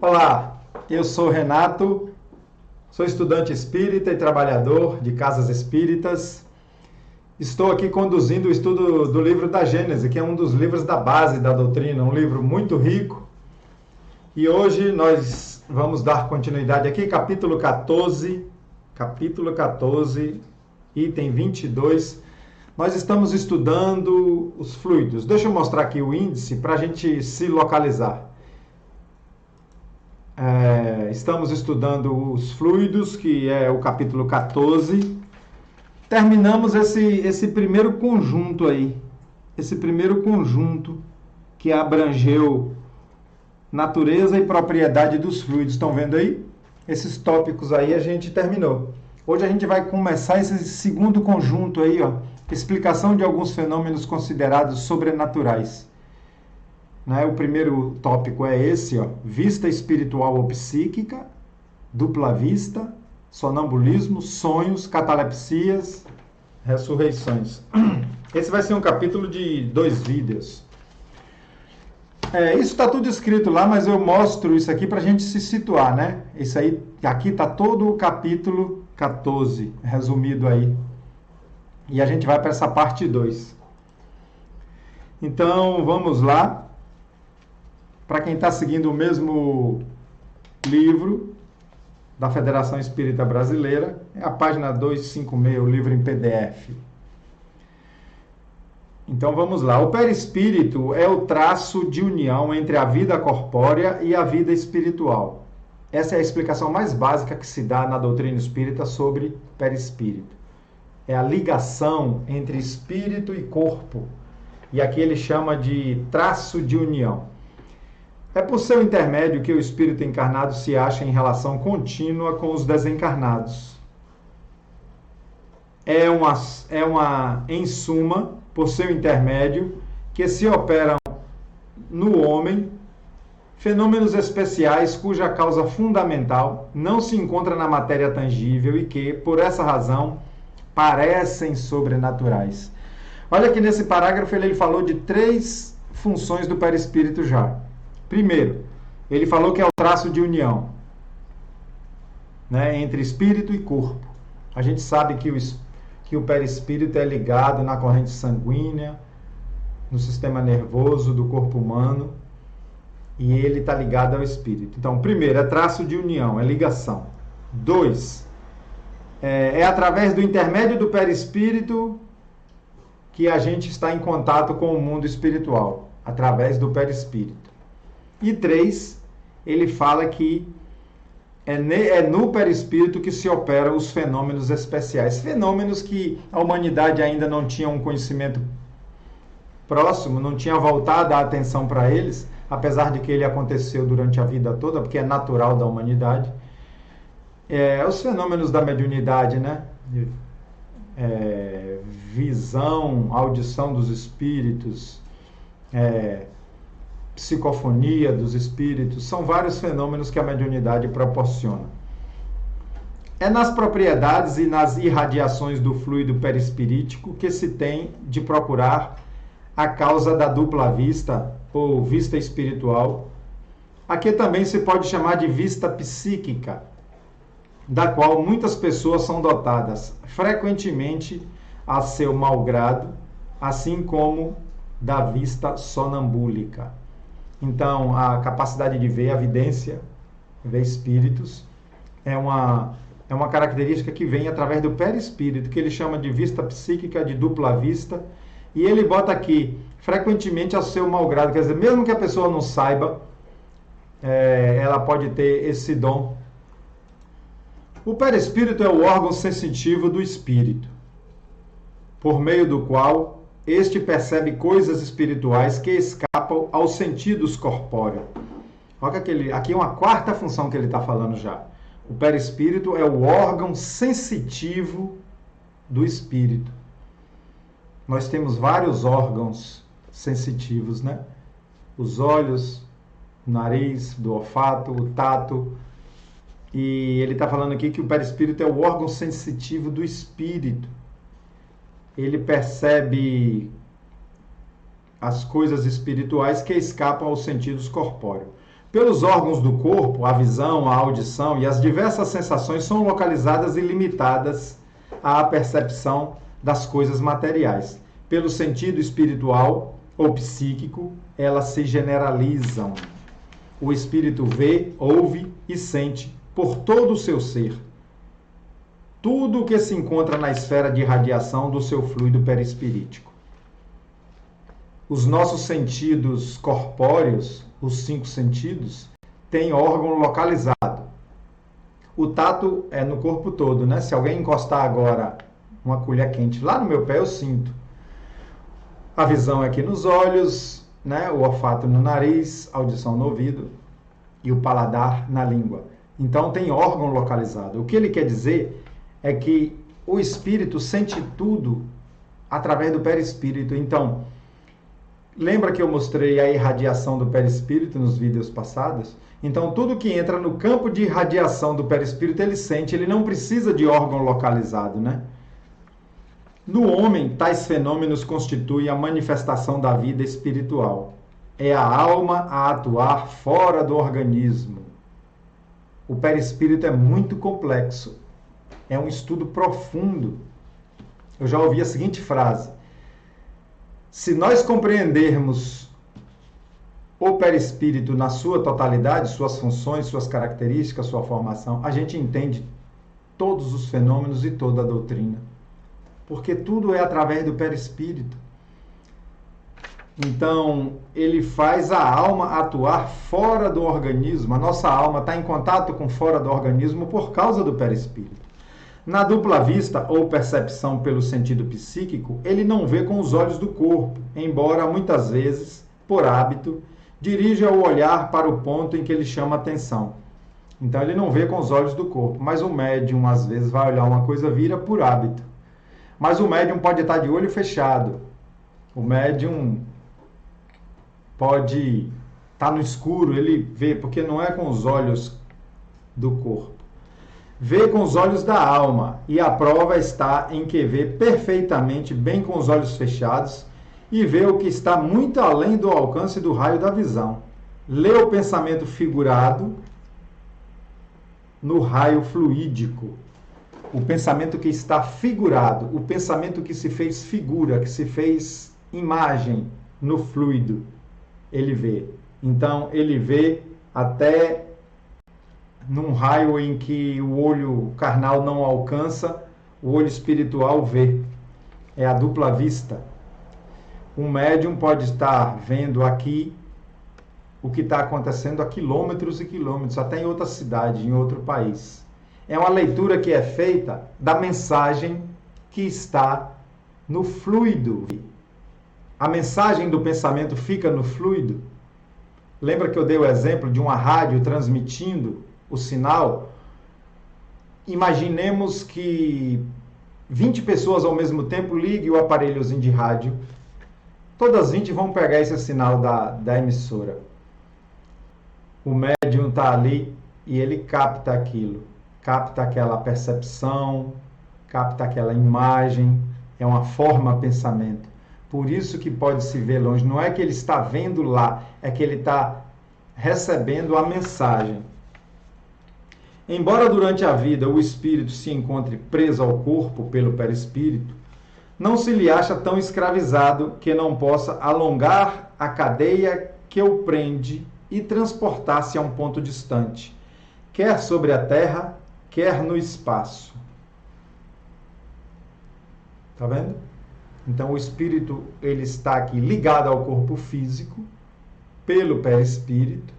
Olá, eu sou Renato, sou estudante espírita e trabalhador de casas espíritas. Estou aqui conduzindo o estudo do livro da Gênese, que é um dos livros da base da doutrina, um livro muito rico. E hoje nós vamos dar continuidade aqui, capítulo 14, item 22. Nós estamos estudando os fluidos. Deixa eu mostrar aqui o índice para a gente se localizar. Estamos estudando os fluidos, que é o capítulo 14. Terminamos esse primeiro conjunto aí. Esse primeiro conjunto que abrangeu natureza e propriedade dos fluidos. Estão vendo aí? Esses tópicos aí a gente terminou. Hoje a gente vai começar esse segundo conjunto aí, ó. Explicação de alguns fenômenos considerados sobrenaturais. O primeiro tópico é esse, ó, vista espiritual ou psíquica, dupla vista, sonambulismo, sonhos, catalepsias, ressurreições. Esse vai ser um capítulo de 2 vídeos. Isso está tudo escrito lá, mas eu mostro isso aqui para a gente se situar, né? Isso aí, aqui está todo o capítulo 14, resumido aí. E a gente vai para essa parte 2. Então, vamos lá. Para quem está seguindo o mesmo livro da Federação Espírita Brasileira, é a página 256, o livro em PDF. Então vamos lá. O perispírito é o traço de união entre a vida corpórea e a vida espiritual. Essa é a explicação mais básica que se dá na doutrina espírita sobre perispírito. É a ligação entre espírito e corpo. E aqui ele chama de traço de união. É por seu intermédio que o espírito encarnado se acha em relação contínua com os desencarnados. Em suma, por seu intermédio, que se operam no homem fenômenos especiais cuja causa fundamental não se encontra na matéria tangível e que, por essa razão, parecem sobrenaturais. Olha que nesse parágrafo ele falou de 3 funções do perispírito já. Primeiro, ele falou que é o traço de união, entre espírito e corpo. A gente sabe que o perispírito é ligado na corrente sanguínea, no sistema nervoso do corpo humano, e ele está ligado ao espírito. Então, primeiro, é traço de união, é ligação. 2, é através do intermédio do perispírito que a gente está em contato com o mundo espiritual, através do perispírito. E 3, ele fala que é no perispírito que se operam os fenômenos especiais. Fenômenos que a humanidade ainda não tinha um conhecimento próximo, não tinha voltado a atenção para eles, apesar de que ele aconteceu durante a vida toda, porque é natural da humanidade. Os fenômenos da mediunidade, visão, audição dos espíritos, psicofonia dos espíritos, são vários fenômenos que a mediunidade proporciona. É nas propriedades e nas irradiações do fluido perispirítico que se tem de procurar a causa da dupla vista ou vista espiritual, a que também se pode chamar de vista psíquica, da qual muitas pessoas são dotadas, frequentemente a seu malgrado, assim como da vista sonambúlica. Então, a capacidade de ver, a vidência, ver espíritos, é uma característica que vem através do perispírito, que ele chama de vista psíquica, de dupla vista, e ele bota aqui, frequentemente ao seu malgrado, quer dizer, mesmo que a pessoa não saiba, ela pode ter esse dom. O perispírito é o órgão sensitivo do espírito, por meio do qual este percebe coisas espirituais que escapam aos sentidos corpóreos. Olha que aqui é uma 4ª função que ele está falando já. O perispírito é o órgão sensitivo do espírito. Nós temos vários órgãos sensitivos, Os olhos, o nariz, do olfato, o tato. E ele está falando aqui que o perispírito é o órgão sensitivo do espírito. Ele percebe as coisas espirituais que escapam aos sentidos corpóreos. Pelos órgãos do corpo, a visão, a audição e as diversas sensações são localizadas e limitadas à percepção das coisas materiais. Pelo sentido espiritual ou psíquico, elas se generalizam. O espírito vê, ouve e sente por todo o seu ser tudo o que se encontra na esfera de radiação do seu fluido perispirítico. Os nossos sentidos corpóreos, os 5 sentidos, têm órgão localizado. O tato é no corpo todo, né? Se alguém encostar agora uma colher quente lá no meu pé, eu sinto. A visão é aqui nos olhos, né? O olfato no nariz, a audição no ouvido e o paladar na língua. Então tem órgão localizado. O que ele quer dizer é que o espírito sente tudo através do perispírito. Então, lembra que eu mostrei a irradiação do perispírito nos vídeos passados? Então, tudo que entra no campo de irradiação do perispírito, ele sente, ele não precisa de órgão localizado, né? No homem, tais fenômenos constituem a manifestação da vida espiritual. É a alma a atuar fora do organismo. O perispírito é muito complexo. É um estudo profundo. Eu já ouvi a seguinte frase: se nós compreendermos o perispírito na sua totalidade, suas funções, suas características, sua formação, a gente entende todos os fenômenos e toda a doutrina. Porque tudo é através do perispírito. Então, ele faz a alma atuar fora do organismo. A nossa alma está em contato com fora do organismo por causa do perispírito. Na dupla vista ou percepção pelo sentido psíquico, ele não vê com os olhos do corpo, embora muitas vezes, por hábito, dirija o olhar para o ponto em que ele chama atenção. Então ele não vê com os olhos do corpo, mas o médium às vezes vai olhar uma coisa, vira por hábito. Mas o médium pode estar de olho fechado. O médium pode estar no escuro, ele vê, porque não é com os olhos do corpo. Vê com os olhos da alma, e a prova está em que vê perfeitamente bem com os olhos fechados e vê o que está muito além do alcance do raio da visão. Lê o pensamento figurado no raio fluídico. O pensamento que está figurado, o pensamento que se fez figura, que se fez imagem no fluido, ele vê. Então, ele vê até num raio em que o olho carnal não alcança, o olho espiritual vê. É a dupla vista. Um médium pode estar vendo aqui o que está acontecendo a quilômetros e quilômetros, até em outra cidade, em outro país. É uma leitura que é feita da mensagem que está no fluido. A mensagem do pensamento fica no fluido. Lembra que eu dei o exemplo de uma rádio transmitindo o sinal? Imaginemos que 20 pessoas ao mesmo tempo liguem o aparelhozinho de rádio. Todas as 20 vão pegar esse sinal da emissora. O médium está ali e ele capta aquilo. Capta aquela percepção, capta aquela imagem. É uma forma pensamento. Por isso que pode se ver longe. Não é que ele está vendo lá, é que ele está recebendo a mensagem. Embora durante a vida o espírito se encontre preso ao corpo pelo perispírito, não se lhe acha tão escravizado que não possa alongar a cadeia que o prende e transportar-se a um ponto distante, quer sobre a terra, quer no espaço. Tá vendo? Então o espírito ele está aqui ligado ao corpo físico pelo perispírito,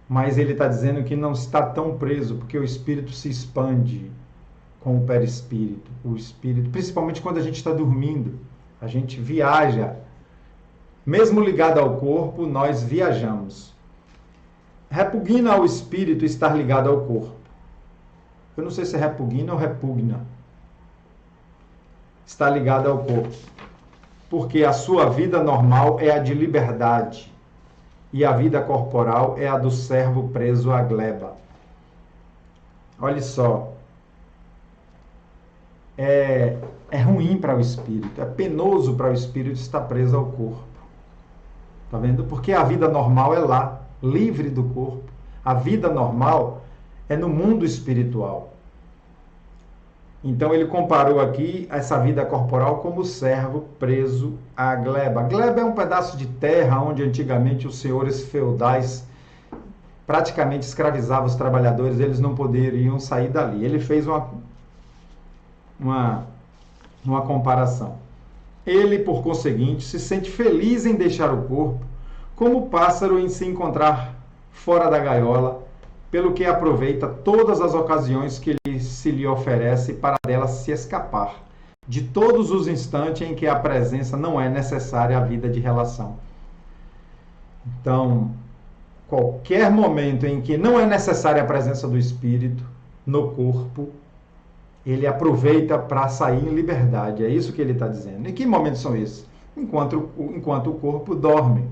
mas ele está dizendo que não está tão preso, porque o espírito se expande com o perispírito. O espírito, principalmente quando a gente está dormindo, a gente viaja. Mesmo ligado ao corpo, nós viajamos. Repugna ao espírito estar ligado ao corpo. Eu não sei se é repugna ou repugna. Está ligado ao corpo. Porque a sua vida normal é a de liberdade. E a vida corporal é a do servo preso à gleba. Olha só. É ruim para o espírito. É penoso para o espírito estar preso ao corpo. Tá vendo? Porque a vida normal é lá. livre do corpo. A vida normal é no mundo espiritual. Então ele comparou aqui essa vida corporal como o servo preso à gleba. A gleba é um pedaço de terra onde antigamente os senhores feudais praticamente escravizavam os trabalhadores, eles não poderiam sair dali. Ele fez uma comparação. Ele, por conseguinte, se sente feliz em deixar o corpo, como o pássaro em se encontrar fora da gaiola, pelo que aproveita todas as ocasiões que se lhe oferece para dela se escapar, de todos os instantes em que a presença não é necessária à vida de relação. Então, qualquer momento em que não é necessária a presença do espírito no corpo, ele aproveita para sair em liberdade. É isso que ele está dizendo. E que momentos são esses? Enquanto o corpo dorme.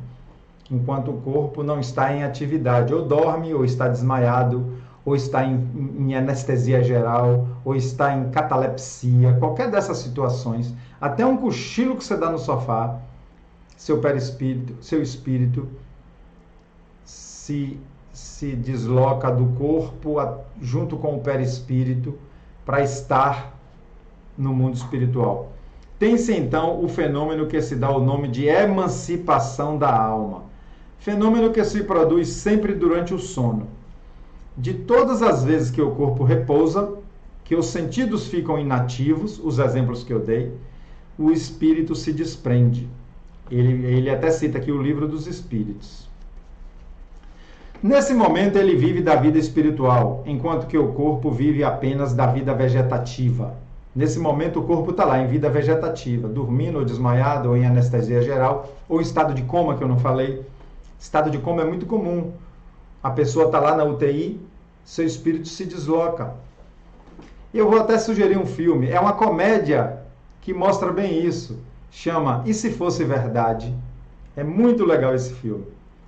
Enquanto o corpo não está em atividade. Ou dorme, ou está desmaiado, ou está em anestesia geral, ou está em catalepsia. Qualquer dessas situações. Até um cochilo que você dá no sofá, seu espírito se desloca do corpo junto com o perispírito para estar no mundo espiritual. Tem-se então o fenômeno que se dá o nome de emancipação da alma. Fenômeno que se produz sempre durante o sono. De todas as vezes que o corpo repousa, que os sentidos ficam inativos, os exemplos que eu dei, o espírito se desprende. Ele até cita aqui o Livro dos Espíritos. Nesse momento ele vive da vida espiritual, enquanto que o corpo vive apenas da vida vegetativa. Nesse momento o corpo está lá em vida vegetativa, dormindo ou desmaiado ou em anestesia geral, ou em estado de coma, que eu não falei. Estado de coma é muito comum. A pessoa está lá na UTI, seu espírito se desloca. E eu vou até sugerir um filme, é uma comédia que mostra bem isso. Chama E Se Fosse Verdade. É muito legal esse filme.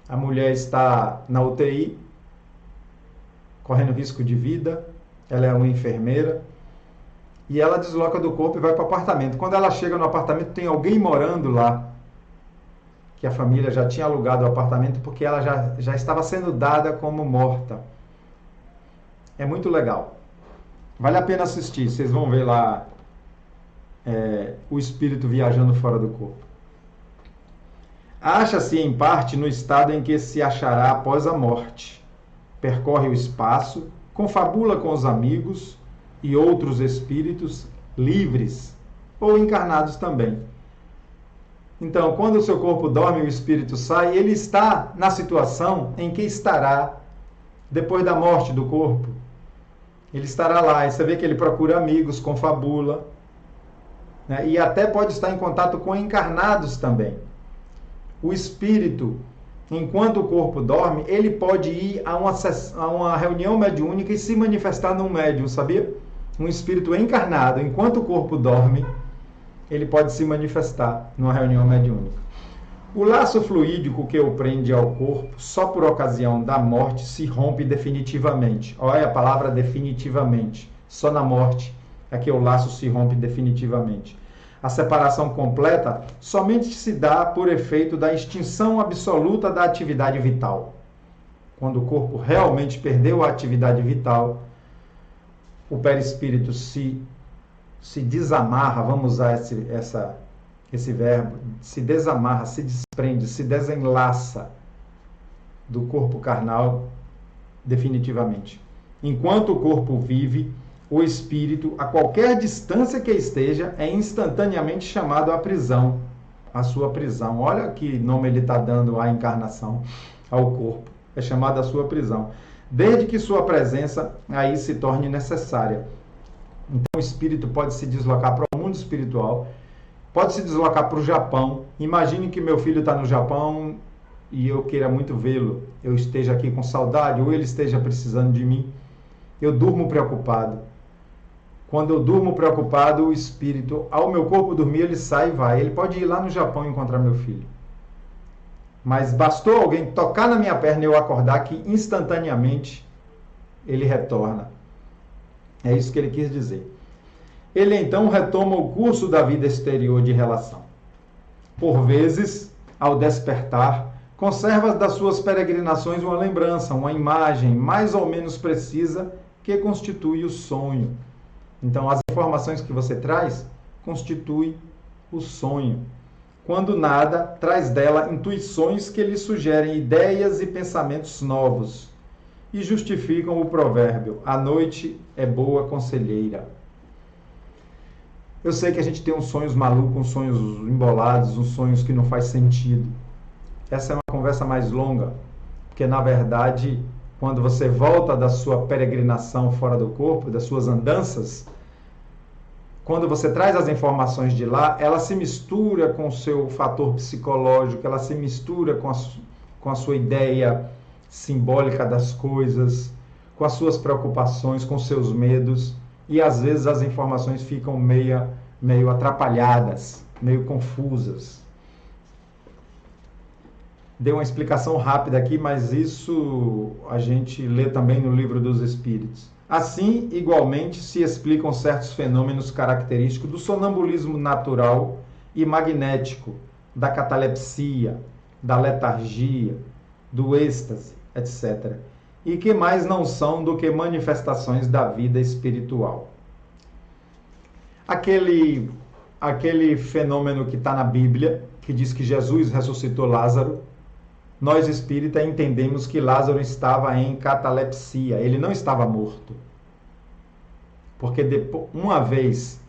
A mulher está na UTI, correndo risco de vida, ela é uma enfermeira, e ela desloca do corpo e vai para o apartamento. Quando ela chega no apartamento, tem alguém morando lá, que a família já tinha alugado o apartamento, porque ela já estava sendo dada como morta. É muito legal. Vale a pena assistir, vocês vão ver lá o espírito viajando fora do corpo. Acha-se em parte no estado em que se achará após a morte. Percorre o espaço, confabula com os amigos e outros espíritos livres ou encarnados também. Então, quando o seu corpo dorme e o espírito sai, ele está na situação em que estará depois da morte do corpo. Ele estará lá, e você vê que ele procura amigos, confabula, né? E até pode estar em contato com encarnados também. O espírito, enquanto o corpo dorme, ele pode ir a uma reunião mediúnica e se manifestar num médium, sabia? Um espírito encarnado, enquanto o corpo dorme, ele pode se manifestar numa reunião mediúnica. O laço fluídico que o prende ao corpo, só por ocasião da morte, se rompe definitivamente. Olha a palavra definitivamente. Só na morte é que o laço se rompe definitivamente. A separação completa somente se dá por efeito da extinção absoluta da atividade vital. Quando o corpo realmente perdeu a atividade vital, o perispírito se desamarra, vamos usar esse verbo, se desamarra, se desprende, se desenlaça do corpo carnal definitivamente. Enquanto o corpo vive, o espírito, a qualquer distância que esteja, é instantaneamente chamado à prisão, à sua prisão. Olha que nome ele está dando à encarnação, ao corpo. É chamado à sua prisão. Desde que sua presença aí se torne necessária. Então o espírito pode se deslocar para o mundo espiritual, pode se deslocar para o Japão. Imagine que meu filho está no Japão e eu queira muito vê-lo. Eu esteja aqui com saudade ou ele esteja precisando de mim. Eu durmo preocupado. Quando eu durmo preocupado, o espírito, ao meu corpo dormir, ele sai e vai. Ele pode ir lá no Japão encontrar meu filho. Mas bastou alguém tocar na minha perna e eu acordar que instantaneamente ele retorna. É isso que ele quis dizer. Ele então retoma o curso da vida exterior de relação. Por vezes, ao despertar, Conserva das suas peregrinações uma lembrança, uma imagem mais ou menos precisa que constitui o sonho. Então, as informações que você traz constituem o sonho. Quando nada, traz dela intuições que lhe sugerem ideias e pensamentos novos e justificam o provérbio: a noite é boa conselheira. Eu sei que a gente tem uns sonhos malucos, uns sonhos embolados, uns sonhos que não faz sentido. Essa é uma conversa mais longa, porque na verdade, quando você volta da sua peregrinação fora do corpo, das suas andanças, quando você traz as informações de lá, ela se mistura com o seu fator psicológico, ela se mistura com a sua ideia simbólica das coisas, com as suas preocupações, com seus medos, e às vezes as informações ficam meio atrapalhadas, meio confusas. Dei uma explicação rápida aqui, mas isso a gente lê também no Livro dos Espíritos. Assim, igualmente, se explicam certos fenômenos característicos do sonambulismo natural e magnético, da catalepsia, da letargia, do êxtase, etc. E que mais não são do que manifestações da vida espiritual. Aquele fenômeno que está na Bíblia, que diz que Jesus ressuscitou Lázaro, nós espíritas entendemos que Lázaro estava em catalepsia, ele não estava morto. Porque uma vez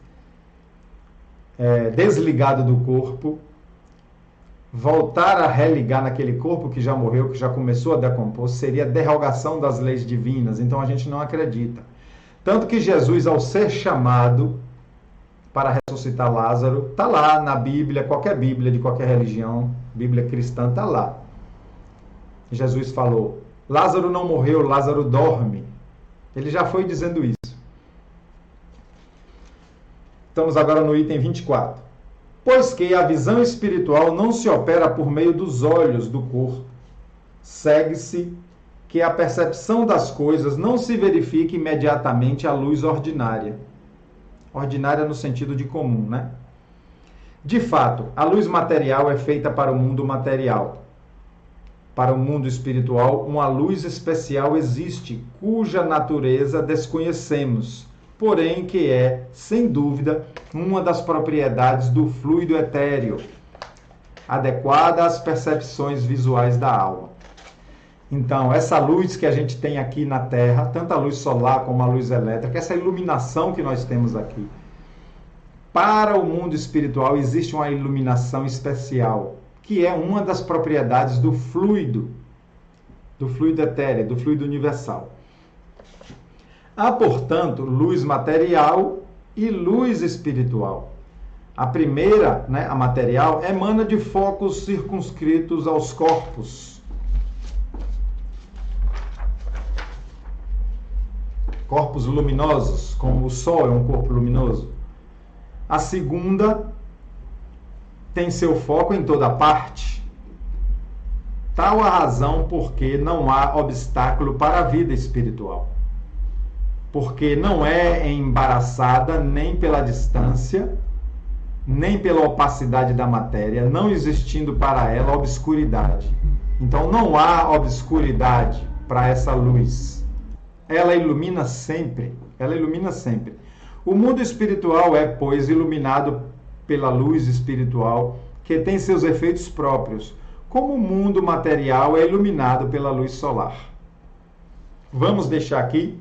desligado do corpo, voltar a religar naquele corpo que já morreu, que já começou a decompor, seria derrogação das leis divinas, então a gente não acredita. Tanto que Jesus, ao ser chamado para ressuscitar Lázaro, está lá na Bíblia, qualquer Bíblia de qualquer religião, Bíblia cristã, está lá. Jesus falou: Lázaro não morreu, Lázaro dorme. Ele já foi dizendo isso. Estamos agora no item 24. Pois que a visão espiritual não se opera por meio dos olhos do corpo, segue-se que a percepção das coisas não se verifica imediatamente à luz ordinária. Ordinária no sentido de comum, né? De fato, a luz material é feita para o mundo material. Para o mundo espiritual, uma luz especial existe, cuja natureza desconhecemos, porém que é, sem dúvida, uma das propriedades do fluido etéreo, adequada às percepções visuais da alma. Então, essa luz que a gente tem aqui na Terra, tanto a luz solar como a luz elétrica, essa iluminação que nós temos aqui, para o mundo espiritual existe uma iluminação especial, que é uma das propriedades do fluido etéreo, do fluido universal. Há, portanto, luz material e luz espiritual. A primeira, a material, emana de focos circunscritos aos corpos. Corpos luminosos, como o Sol é um corpo luminoso. A segunda tem seu foco em toda parte. Tal a razão porque não há obstáculo para a vida espiritual. Porque não é embaraçada nem pela distância, nem pela opacidade da matéria, não existindo para ela obscuridade. Então não há obscuridade para essa luz. Ela ilumina sempre, O mundo espiritual é, pois, iluminado pela luz espiritual, que tem seus efeitos próprios, como o mundo material é iluminado pela luz solar. Vamos deixar aqui,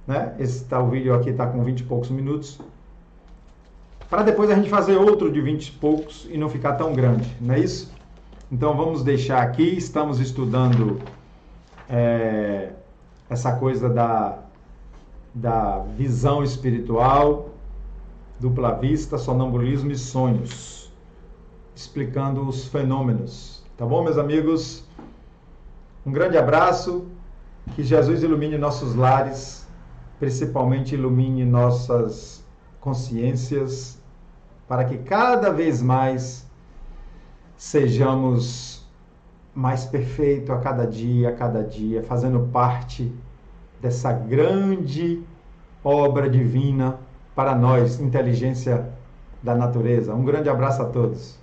o vídeo aqui está com 20 e poucos minutos, para depois a gente fazer outro de 20 e poucos e não ficar tão grande, não é isso? Então vamos deixar aqui, estamos estudando essa coisa da visão espiritual, dupla vista, sonambulismo e sonhos, explicando os fenômenos. Tá bom, meus amigos? Um grande abraço, que Jesus ilumine nossos lares, principalmente ilumine nossas consciências, para que cada vez mais sejamos mais perfeitos a cada dia, fazendo parte dessa grande obra divina para nós, inteligência da natureza. Um grande abraço a todos.